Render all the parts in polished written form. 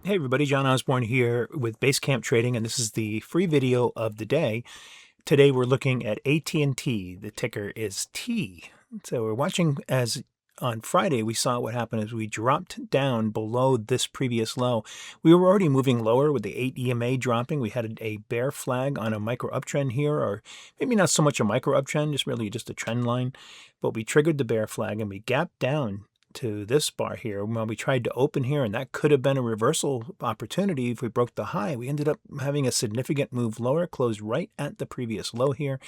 Hey everybody, John Osborne here with Basecamp Trading, and this is the free video of the day. Today we're looking at AT&T. The ticker is T. So we're watching as on Friday we saw what happened as we dropped down below this previous low. We were already moving lower with the 8 EMA dropping. We had a bear flag on a micro uptrend here, or maybe not so much a micro uptrend, just a trend line. But we triggered the bear flag and we gapped down to this bar here. Well, we tried to open here, and that could have been a reversal opportunity if we broke the high. We ended up having a significant move lower, closed right at the previous low here,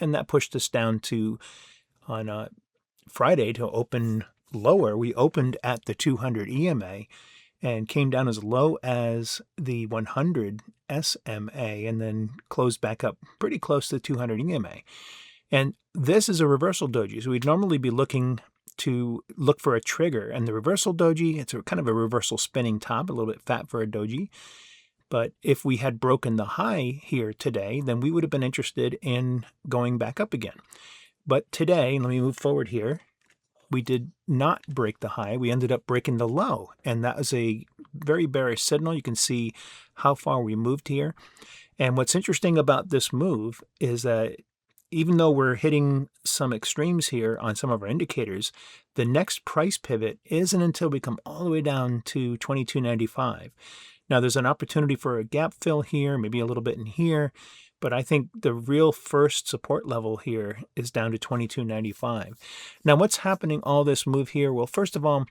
and that pushed us down to, on Friday, to open lower. We opened at the 200 EMA and came down as low as the 100 SMA and then closed back up pretty close to 200 EMA. And this is a reversal doji, so we'd normally be looking for a trigger, and the reversal doji, it's kind of a reversal spinning top, a little bit fat for a doji. But if we had broken the high here today, then we would have been interested in going back up again. But today, let me move forward here, we did not break the high. We ended up breaking the low, and that was a very bearish signal. You can see how far we moved here. And what's interesting about this move is that even though we're hitting some extremes here on some of our indicators, the next price pivot isn't until we come all the way down to 22.95. Now, there's an opportunity for a gap fill here, maybe a little bit in here, but I think the real first support level here is down to 22.95. Now, what's happening all this move here? Well, first of all,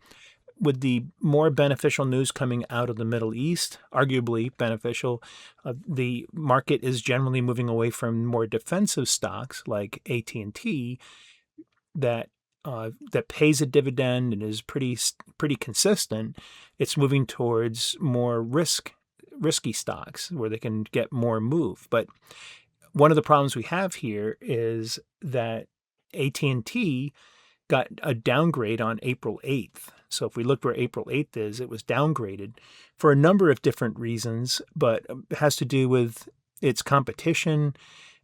with the more beneficial news coming out of the Middle East, arguably beneficial, the market is generally moving away from more defensive stocks like AT&T that pays a dividend and is pretty consistent. It's moving towards more risky stocks where they can get more move. But one of the problems we have here is that AT&T got a downgrade on April 8th. So if we look where April 8th is, it was downgraded for a number of different reasons, but it has to do with its competition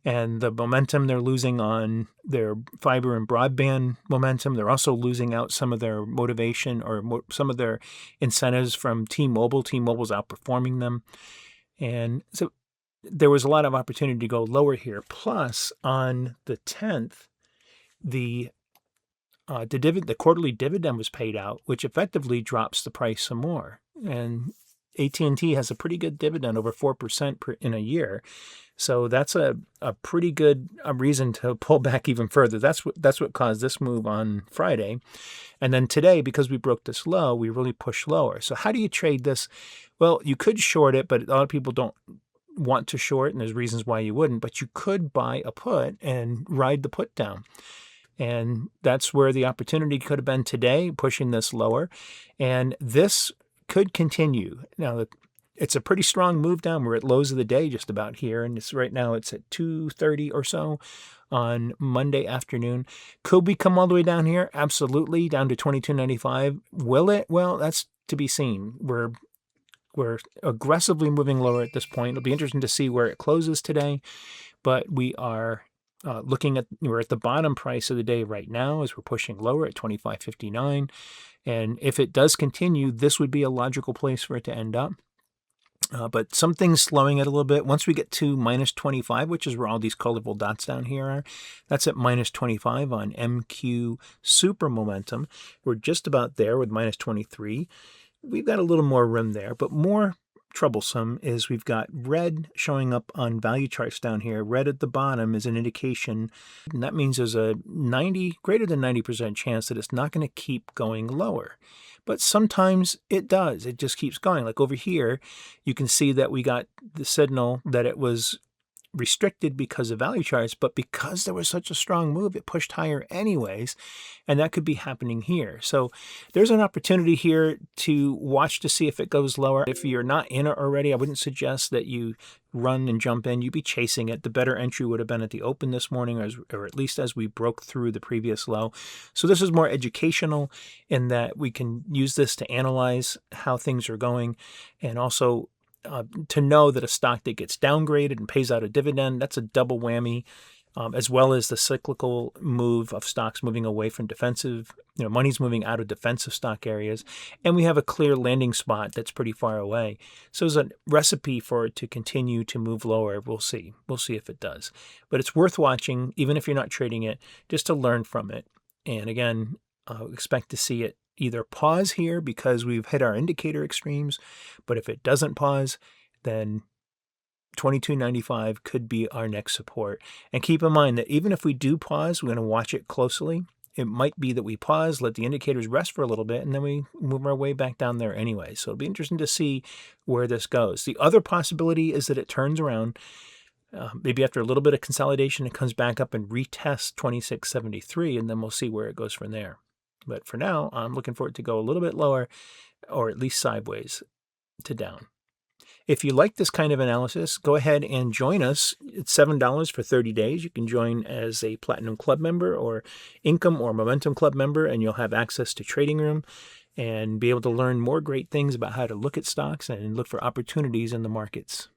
and the momentum they're losing on their fiber and broadband momentum. They're also losing out some of their motivation or some of their incentives from T-Mobile. T-Mobile's outperforming them. And so there was a lot of opportunity to go lower here. Plus, on the 10th, the quarterly dividend was paid out, which effectively drops the price some more. And AT&T has a pretty good dividend, over 4% in a year. So that's a pretty good reason to pull back even further. That's what caused this move on Friday. And then today, because we broke this low, we really pushed lower. So how do you trade this? Well, you could short it, but a lot of people don't want to short, and there's reasons why you wouldn't. But you could buy a put and ride the put down. And that's where the opportunity could have been today, pushing this lower. And this could continue. Now, it's a pretty strong move down. We're at lows of the day just about here. And right now it's at 2:30 or so on Monday afternoon. Could we come all the way down here? Absolutely, down to 22.95. Will it? Well, that's to be seen. We're aggressively moving lower at this point. It'll be interesting to see where it closes today. But we are we're at the bottom price of the day right now as we're pushing lower at 25.59. And if it does continue, this would be a logical place for it to end up. But something's slowing it a little bit. Once we get to minus 25, which is where all these colorful dots down here are, that's at minus 25 on MQ Super Momentum. We're just about there with minus 23. We've got a little more room there, but more troublesome is we've got red showing up on value charts down here. Red at the bottom is an indication, and that means there's a greater than 90% chance that it's not going to keep going lower. But sometimes it does. It just keeps going. Like over here, you can see that we got the signal that it was restricted because of value charts, but because there was such a strong move, it pushed higher anyways, and that could be happening here. So there's an opportunity here to watch to see if it goes lower. If you're not in it already, I wouldn't suggest that you run and jump in. You'd be chasing it. The better entry would have been at the open this morning, or at least as we broke through the previous low. So this is more educational in that we can use this to analyze how things are going, and also to know that a stock that gets downgraded and pays out a dividend, that's a double whammy as well as the cyclical move of stocks moving away from defensive, money's moving out of defensive stock areas, and we have a clear landing spot that's pretty far away. So there's a recipe for it to continue to move lower. We'll see. We'll see if it does. But it's worth watching, even if you're not trading it, just to learn from it. And again, expect to see it either pause here because we've hit our indicator extremes, but if it doesn't pause, then 22.95 could be our next support. And keep in mind that even if we do pause, we're going to watch it closely. It might be that we pause, let the indicators rest for a little bit, and then we move our way back down there anyway. So it'll be interesting to see where this goes. The other possibility is that it turns around. Maybe after a little bit of consolidation, it comes back up and retests 26.73, and then we'll see where it goes from there. But for now, I'm looking for it to go a little bit lower, or at least sideways to down. If you like this kind of analysis, go ahead and join us. It's $7 for 30 days. You can join as a Platinum Club member or Income or Momentum Club member, and you'll have access to Trading Room and be able to learn more great things about how to look at stocks and look for opportunities in the markets.